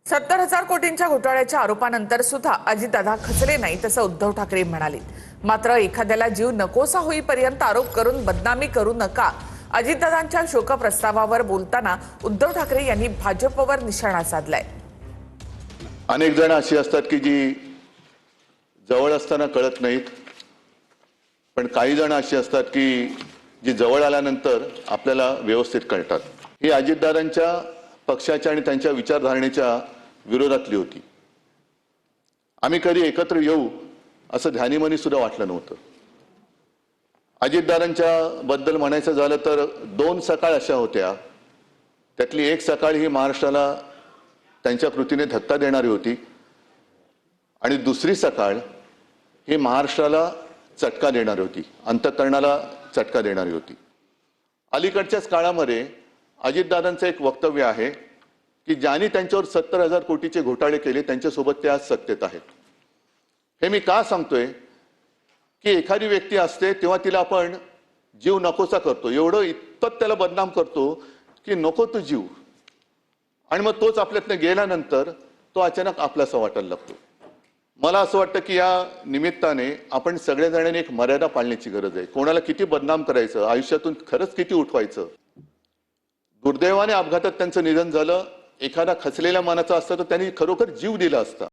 70,000 कोटींच्या घोटाळ्याच्या आरोपानंतर सुद्धा अजितदादा खचले नाही तसं उद्धव ठाकरे म्हणाले। मात्र एखाद्याला जीव नकोसा होईपर्यंत आरोप करून बदनामी करू नका। अजितदादांच्या शोक प्रस्तावावर बोलताना उद्धव ठाकरे यांनी भाजपवर निशाणा साधलाय। अनेक जण अशी असतात की जी जवळ असताना कळत नाहीत, पण काही जण अशी असतात की जी जवळ आल्यानंतर आपल्याला व्यवस्थित कळतात। ही अजितदादांच्या पक्षाच्या आणि त्यांच्या विचारधारणेच्या विरोधातली होती। आम्ही कधी एकत्र येऊ असं ध्यानीमनी सुद्धा वाटलं नव्हतं। अजितदादांच्या बद्दल म्हणायचं झालं तर दोन सकाळ अशा होत्या, त्यातली एक सकाळ ही महाराष्ट्राला त्यांच्या कृतीने धक्का देणारी होती आणि दुसरी सकाळ ही महाराष्ट्राला चटका देणारी होती, अंतःकरणाला चटका देणारी होती। अलीकडच्याच काळामध्ये अजितदादांचं एक वक्तव्य आहे की ज्यांनी त्यांच्यावर 70,000 कोटीचे घोटाळे केले त्यांच्यासोबत ते आज सत्तेत आहेत। हे मी का सांगतोय की एखादी व्यक्ती असते तेव्हा तिला आपण जीव नकोसा करतो, एवढं इतपत त्याला बदनाम करतो की नको तो जीव, आणि मग तोच आपल्यातनं गेल्यानंतर तो अचानक आपलासा वाटायला लागतो। मला असं वाटतं की या निमित्ताने आपण सगळेजणांनी एक मर्यादा पाळण्याची गरज आहे। कोणाला किती बदनाम करायचं, आयुष्यातून खरंच किती उठवायचं। दुर्दैवाने अपघातात त्यांचं निधन झालं। एखादा खचलेल्या मनाचा असता तर त्यांनी खरोखर जीव दिला असता।